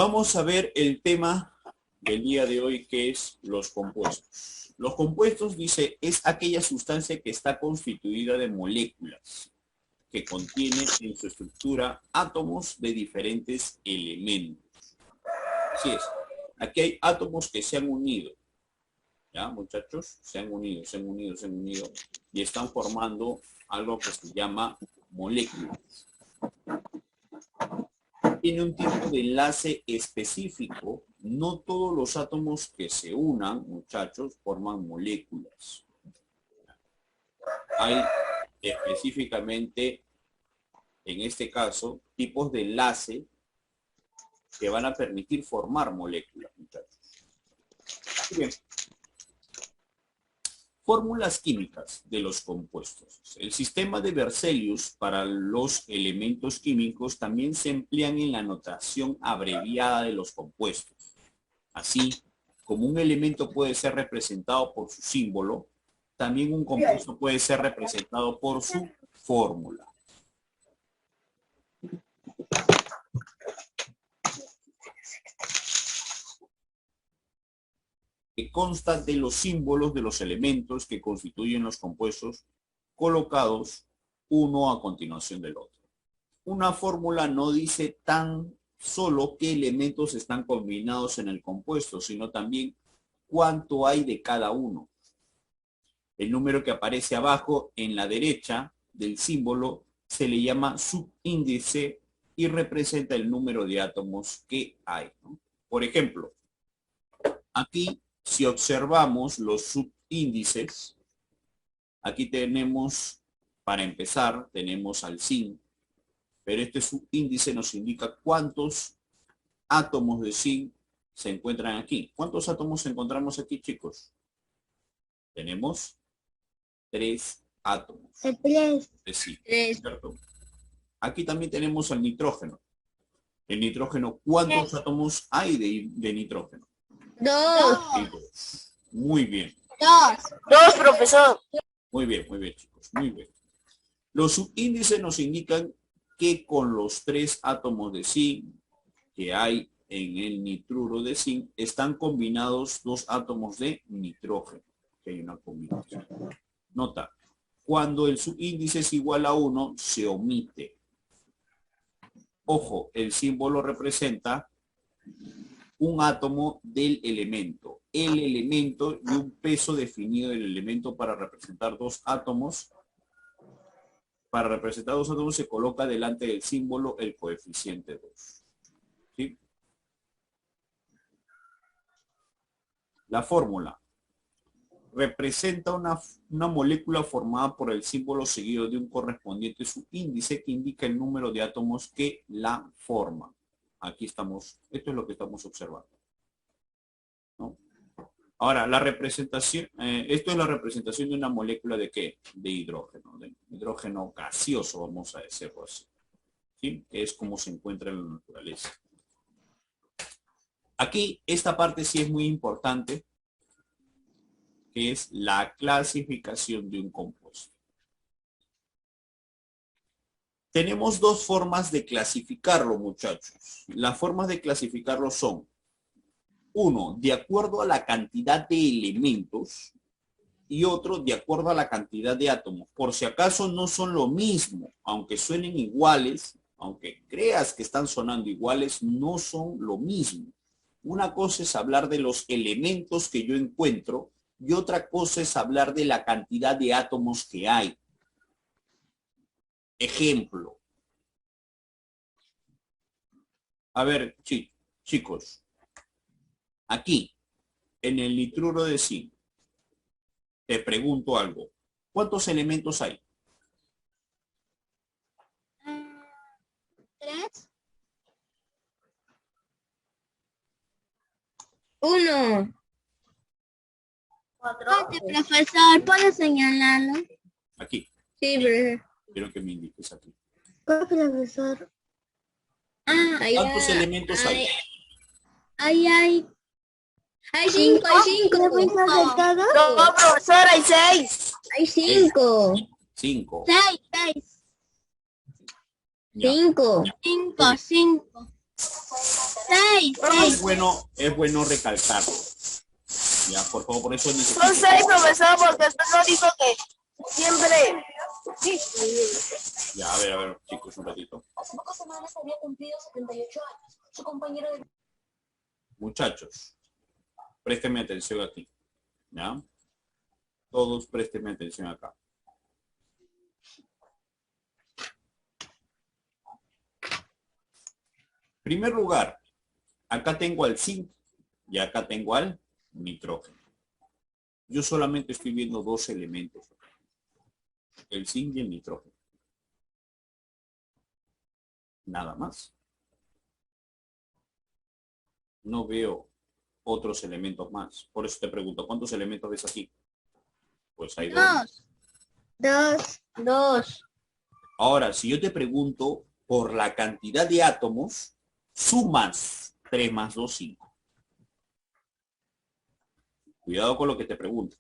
Vamos a ver el tema del día de hoy, que es los compuestos. Los compuestos, dice, es aquella sustancia que está constituida de moléculas, que contiene en su estructura átomos de diferentes elementos. Así es. Aquí hay átomos que se han unido. ¿Ya, muchachos? Se han unido y están formando algo que se llama moléculas. Tiene un tipo de enlace específico. No todos los átomos que se unan, muchachos, forman moléculas. Hay específicamente, en este caso, tipos de enlace que van a permitir formar moléculas, muchachos. Muy bien. Fórmulas químicas de los compuestos. El sistema de Berzelius para los elementos químicos también se emplean en la notación abreviada de los compuestos. Así, como un elemento puede ser representado por su símbolo, también un compuesto puede ser representado por su fórmula. Que consta de los símbolos de los elementos que constituyen los compuestos colocados uno a continuación del otro. Una fórmula no dice tan solo qué elementos están combinados en el compuesto, sino también cuánto hay de cada uno. El número que aparece abajo en la derecha del símbolo se le llama subíndice y representa el número de átomos que hay, ¿no? Por ejemplo, aquí, si observamos los subíndices, aquí tenemos, para empezar, tenemos al zinc, pero este subíndice nos indica cuántos átomos de zinc se encuentran aquí. ¿Cuántos átomos encontramos aquí, chicos? Tenemos 3 átomos de zinc, ¿cierto? Aquí también tenemos el nitrógeno. El nitrógeno, ¿cuántos átomos hay de nitrógeno? 2. Muy bien. 2, profesor. Muy bien, chicos. Muy bien. Los subíndices nos indican que con los 3 átomos de zinc que hay en el nitruro de zinc están combinados 2 átomos de nitrógeno. Que hay una combinación. Nota, cuando el subíndice es igual a 1, se omite. Ojo, el símbolo representa un átomo del elemento. El elemento y un peso definido del elemento para representar 2 átomos. Para representar 2 átomos se coloca delante del símbolo el coeficiente 2. ¿Sí? La fórmula representa una molécula formada por el símbolo seguido de un correspondiente subíndice que indica el número de átomos que la forman. Aquí estamos, esto es lo que estamos observando, ¿no? Ahora, la representación, esto es la representación de una molécula de ¿qué? De hidrógeno gaseoso, vamos a decirlo así. ¿Sí? Es como se encuentra en la naturaleza. Aquí, esta parte sí es muy importante, que es la clasificación de un compuesto. Tenemos 2 formas de clasificarlo, muchachos. Las formas de clasificarlo son: 1, de acuerdo a la cantidad de elementos, y otro, de acuerdo a la cantidad de átomos. Por si acaso no son lo mismo, aunque suenen iguales, aunque creas que están sonando iguales, no son lo mismo. Una cosa es hablar de los elementos que yo encuentro y otra cosa es hablar de la cantidad de átomos que hay. Ejemplo. A ver, chicos. Aquí, en el nitruro de zinc, te pregunto algo. ¿Cuántos elementos hay? 3. 1. 4. Profesor, ¿puede señalarlo? Aquí. Sí, profesor. Quiero que me indiques aquí. Profesor. ¿Cuántos elementos hay? Hay 5, hay 5. No, profesor, hay 6. Hay 5. 5. 6. 5. 5. Es bueno recalcarlo. Ya, por favor, por eso necesito... Son 6, profesor, porque usted nos dijo que siempre... Sí. Ya, a ver, chicos, un ratito. Hace pocas semanas había cumplido 78 años. Su compañero de... Muchachos, préstenme atención aquí. ¿Ya? Todos préstenme atención acá. En primer lugar, acá tengo al zinc y acá tengo al nitrógeno. Yo solamente estoy viendo dos elementos. El zinc y el nitrógeno. Nada más. No veo otros elementos más. Por eso te pregunto, ¿cuántos elementos ves aquí? Pues hay dos. Dos. Ahora, si yo te pregunto por la cantidad de átomos, sumas 3 más 2, 5. Cuidado con lo que te pregunto.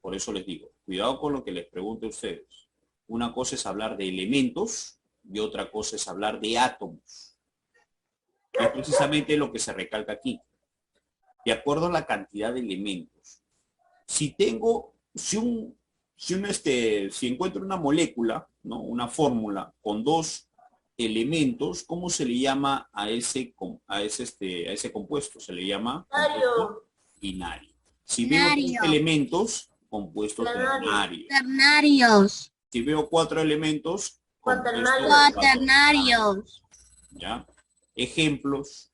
Por eso les digo, cuidado con lo que les pregunte a ustedes. Una cosa es hablar de elementos y otra cosa es hablar de átomos. Es precisamente lo que se recalca aquí. De acuerdo a la cantidad de elementos. Si encuentro una molécula, ¿no? Una fórmula con dos elementos, ¿cómo se le llama a ese compuesto? Se le llama compuesto binario. Si veo 3 elementos, compuesto ternario. Ternarios. Si veo 4 elementos, Cuaternarios. ¿Ya? Ejemplos.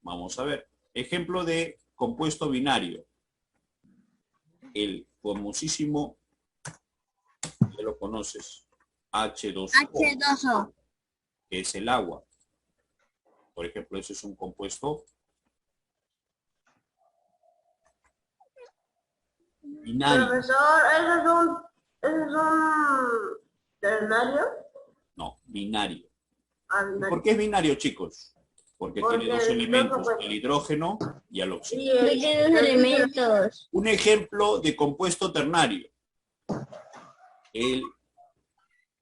Vamos a ver. Ejemplo de compuesto binario. El famosísimo, ya lo conoces, H2O. H2O. Que es el agua. Por ejemplo, ese es un compuesto binario. Profesor, ¿esos son ternarios? No, binario. Binario. ¿Por qué es binario, chicos? Porque tiene dos elementos, el hidrógeno y el oxígeno. Tiene dos elementos. Un ejemplo de compuesto ternario.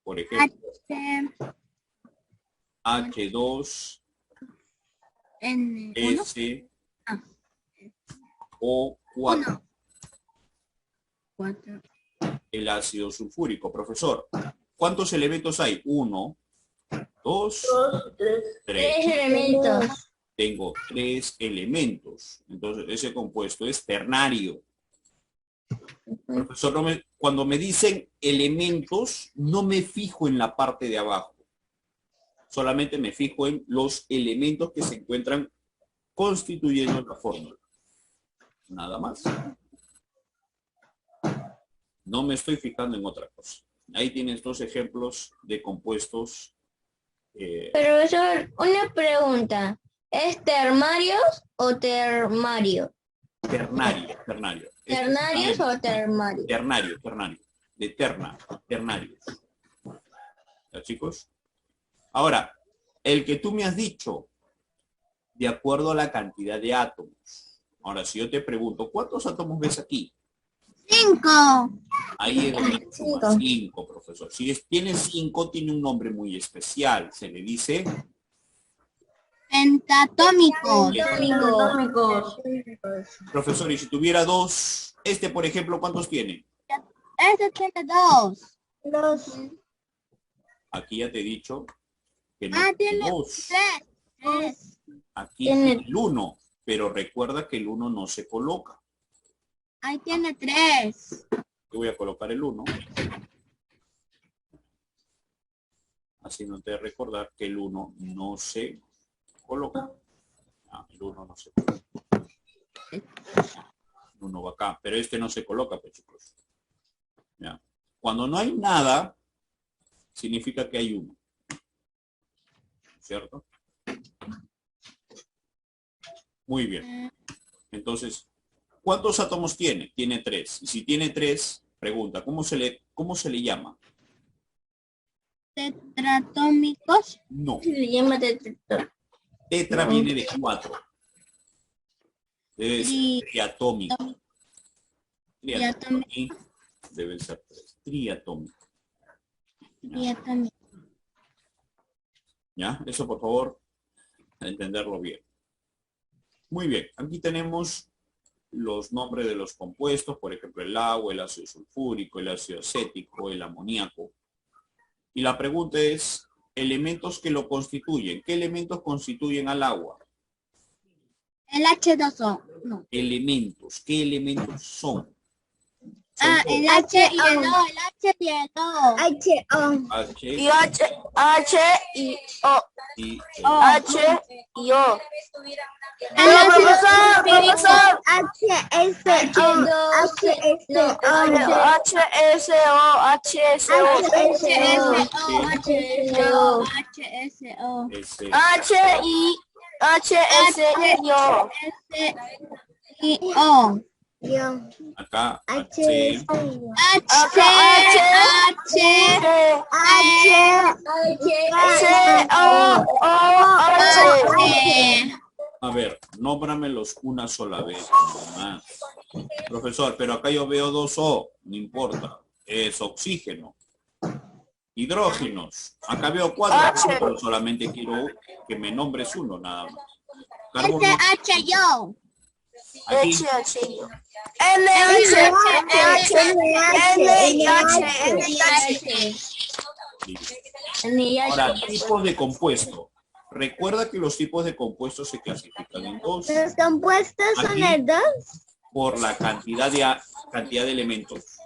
Por ejemplo, H2 S O4. El ácido sulfúrico. Profesor, ¿cuántos elementos hay? 1, 2, 3. 3 elementos. Tengo 3 elementos. Entonces, ese compuesto es ternario. Profesor, cuando me dicen elementos, no me fijo en la parte de abajo. Solamente me fijo en los elementos que se encuentran constituyendo la fórmula. Nada más. No me estoy fijando en otra cosa. Ahí tienes 2 ejemplos de compuestos. Profesor, una pregunta. ¿Es termarios o termario? Ternario. ¿Ternarios o termario? Ternario. De ternarios. ¿Ya, chicos? Ahora, el que tú me has dicho, de acuerdo a la cantidad de átomos. Ahora, si yo te pregunto, ¿cuántos átomos ves aquí? 5. Ahí es donde suma 5, profesor. Si tiene 5, tiene un nombre muy especial. Se le dice... Pentatómicos. Profesor, y si tuviera 2, por ejemplo, ¿cuántos tiene? Tiene 2. Aquí ya te he dicho que no Tiene 2. 3. Aquí tiene el 1, pero recuerda que el 1 no se coloca. Ahí tiene 3. Yo voy a colocar el 1. Haciéndote recordar que el 1 no se coloca. El 1 no se coloca. El 1 va acá, pero este no se coloca, pues, chicos. ¿Ya? Cuando no hay nada, significa que hay 1. ¿Cierto? Muy bien. Entonces, ¿cuántos átomos tiene? Tiene 3. Y si tiene 3, pregunta, ¿cómo se le llama? Tetratómicos. No. Se le llama tetratómicos. Tetra viene de 4. Debe ser triatómico. Triatómico. Debe ser 3. Triatómico. ¿Ya? Eso, por favor, entenderlo bien. Muy bien, aquí tenemos los nombres de los compuestos, por ejemplo, el agua, el ácido sulfúrico, el ácido acético, el amoníaco. Y la pregunta es, elementos que lo constituyen. ¿Qué elementos constituyen al agua? El H2O. No. Elementos. ¿Qué elementos son? Ah, el H y el O. El H y el O. H Y H y O. y el H y O. El ácido sulfúrico. HSO. S. O. Acá H, a ver, nómbramelos una sola vez. Nomás. Profesor, pero acá yo veo dos O, no importa. Es oxígeno. Hidrógenos. Acá veo cuatro, pero solamente quiero que me nombres uno nada más. Carbono. SHO. Aquí, ahora, tipos de compuesto. Recuerda que los tipos de compuestos se clasifican en dos. Los compuestos son Aquí, el 2. por la cantidad de elementos.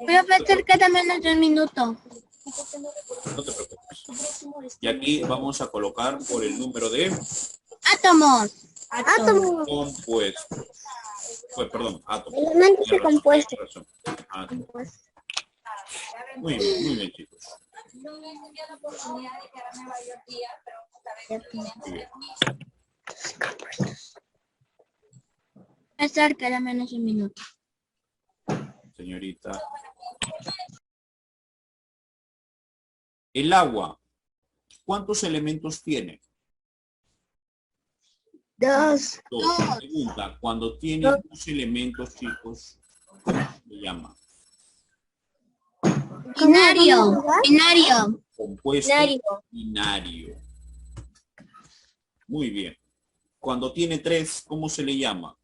Profesor, queda menos de un minuto. No te preocupes. Y aquí vamos a colocar por el número de Átomos. compuestos. Pues, perdón, átomos. Elementos de compuestos. Tienes razón, átomos. Muy bien, chicos. Muy bien. Profesor, queda menos de un minuto. Señorita. El agua, ¿cuántos elementos tiene? 2. Dos. Pregunta, cuando tiene dos elementos, chicos, ¿cómo se llama? Binario. Compuesto binario. Muy bien. Cuando tiene tres, ¿cómo se le llama?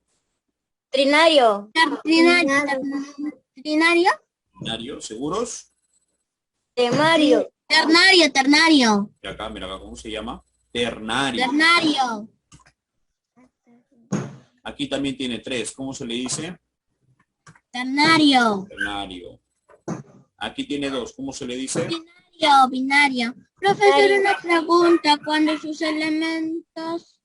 Trinario. Binario, ¿seguros? Temario. Ternario. Y acá, mira acá, ¿cómo se llama? Ternario. Ternario. Aquí también tiene tres, ¿cómo se le dice? Ternario. Ternario. Aquí tiene dos, ¿cómo se le dice? Binario. Profesor, una pregunta. Cuando sus elementos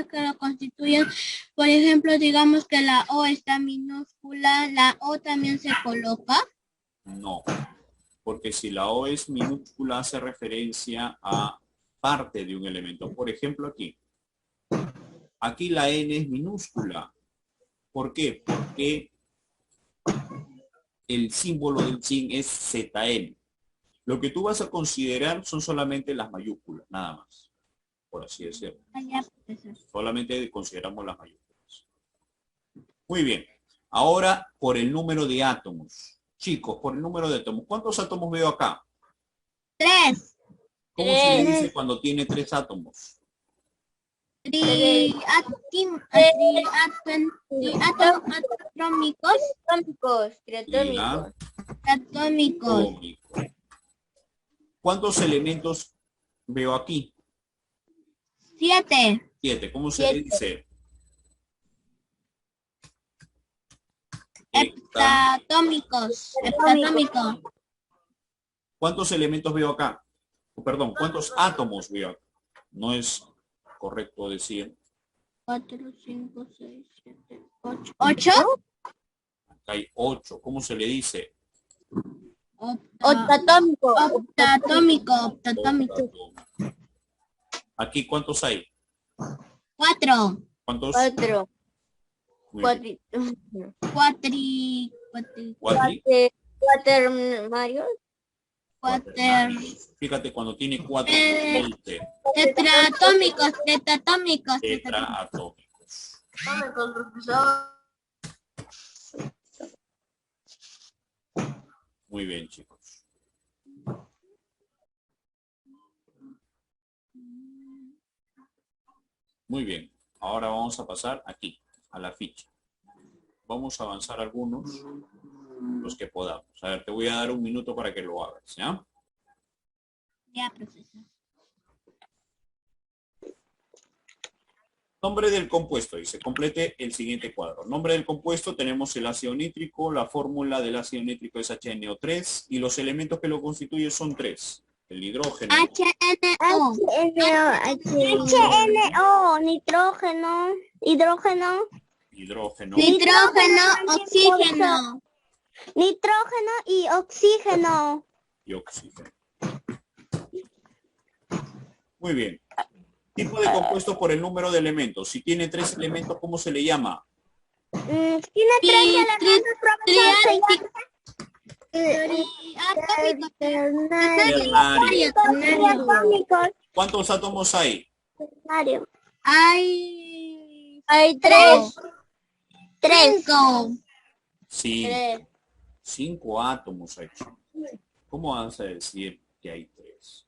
que lo constituyen, por ejemplo, digamos que la O está minúscula, ¿la O también se coloca? No, porque si la O es minúscula hace referencia a parte de un elemento. Por ejemplo, aquí. Aquí la N es minúscula. ¿Por qué? Porque el símbolo del zinc es ZN. Lo que tú vas a considerar son solamente las mayúsculas, nada más. Por así decirlo. Solamente consideramos las mayúsculas. Muy bien. Ahora, por el número de átomos. Chicos, por el número de átomos. ¿Cuántos átomos veo acá? 3. ¿Cómo se le dice cuando tiene 3 átomos? Atómicos. Atómico. ¿Cuántos elementos veo aquí? 7. 7. ¿Cómo se le dice? Heptatómicos. ¿Cuántos elementos veo acá? Perdón, ¿cuántos átomos veo acá? No es correcto decir. 4, 5, 6, 7, 8. ¿8? Acá hay 8. ¿Cómo se le dice? Octatómico. Aquí, ¿cuántos hay? 4. ¿Cuántos? 4. Muy bien. Cuaternarios. Fíjate, cuando tiene 4, Tetraatómicos. tetraatómicos. Muy bien, chicos. Muy bien. Ahora vamos a pasar aquí, a la ficha. Vamos a avanzar algunos, los que podamos. A ver, te voy a dar un minuto para que lo hagas, ¿ya? Ya, profesor. Nombre del compuesto, dice, complete el siguiente cuadro. Nombre del compuesto, tenemos el ácido nítrico, la fórmula del ácido nítrico es HNO3 y los elementos que lo constituyen son 3. El hidrógeno, HNO. HNO, nitrógeno, hidrógeno, hidrógeno Nitrógeno, oxígeno. nitrógeno y oxígeno. y oxígeno. Muy bien. Tipo de compuesto por el número de elementos. Si tiene 3 elementos, ¿cómo se le llama? Tiene 3 elementos, profesor. Ternario. Atómicos. ¿Cuántos átomos hay? Hay 3. 5. 5 átomos hay. ¿Cómo vas a decir que hay 3?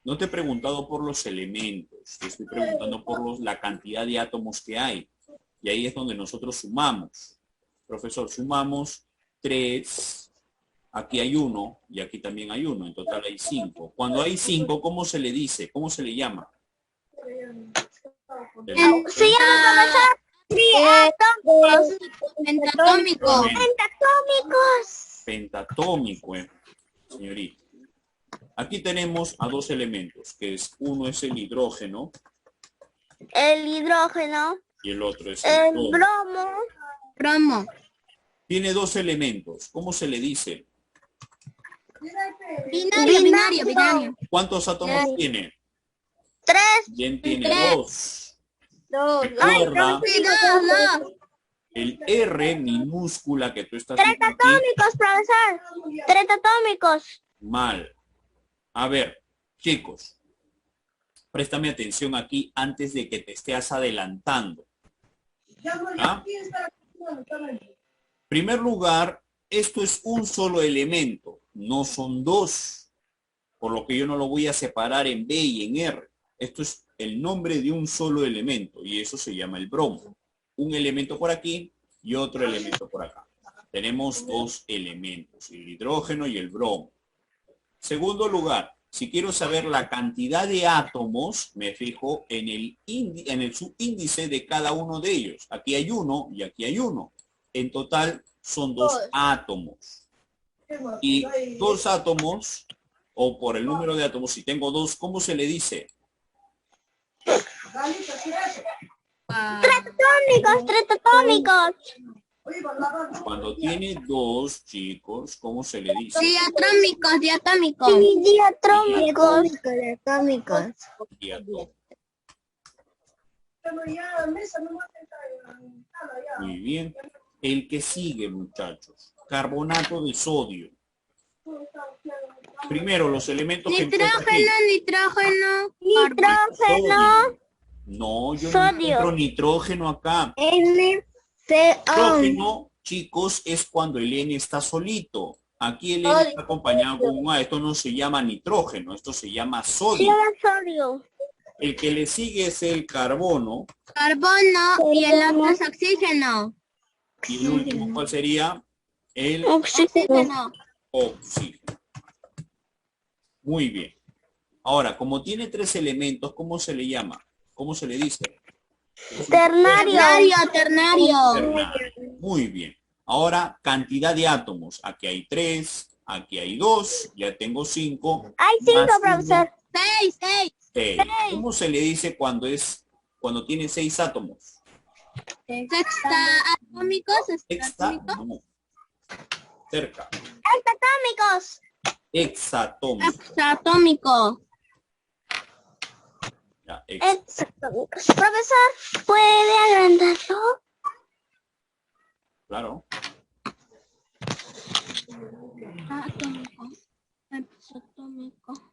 No te he preguntado por los elementos, te estoy preguntando por la cantidad de átomos que hay. Y ahí es donde nosotros sumamos. Profesor, sumamos 3, aquí hay 1 y aquí también hay 1. En total hay 5. Cuando hay 5, ¿cómo se le dice? ¿Cómo se le llama? Se llama, profesor, pentatómico. pentatómicos. Pentatómico, señorita. Aquí tenemos a 2 elementos, que es uno es el hidrógeno El hidrógeno, y el otro es el el bromo, Bromo. Tiene 2 elementos. ¿Cómo se le dice? Binario. ¿Cuántos átomos tiene? 3. Bien, tiene 2. 2. Recuerda el R minúscula que tú estás viendo aquí. Atómicos, profesor. 3 atómicos. Mal. A ver, chicos, préstame atención aquí antes de que te estés adelantando. ¿Ah? Primer lugar, esto es un solo elemento, no son 2, por lo que yo no lo voy a separar en B y en R. Esto es el nombre de un solo elemento y eso se llama el bromo. Un elemento por aquí y otro elemento por acá. Tenemos 2 elementos, el hidrógeno y el bromo. Segundo lugar, si quiero saber la cantidad de átomos, me fijo en el subíndice de cada uno de ellos. Aquí hay 1 y aquí hay 1. En total son 2 átomos. Y 2 átomos, o por el número de átomos, si tengo 2, ¿cómo se le dice? 3 atómicos. Cuando tiene 2, chicos, ¿cómo se le dice? Diatómicos. Diatómicos. Diatómico. Muy bien. El que sigue, muchachos. Carbonato de sodio. Primero, los elementos que encuentro aquí. Nitrógeno. Nitrógeno. No, yo no Sodio. encuentro nitrógeno acá. NCO. Nitrógeno, chicos, es cuando el N está solito. Aquí el N está acompañado con un A. Esto no se llama nitrógeno, esto se llama sodio. Sodio. El que le sigue es el carbono. Carbono y el otro es oxígeno. Y el último, ¿cuál sería? El Oxígeno. oxígeno. Muy bien. Ahora, como tiene 3 elementos, ¿cómo se le llama? ¿Cómo se le dice? Ternario. Ternario. Muy bien. Ahora, cantidad de átomos. Aquí hay 3, aquí hay 2, ya tengo 5. Hay 5, profesor. 6. ¿Cómo se le dice cuando tiene 6 átomos? Sextatómicos. Sexta, no. Cerca. Hexatómicos. Hexatómico. Hexatómico. Ya, Hexatómicos. Profesor, ¿puede agrandarlo? claro. Atómico. Hexatómico.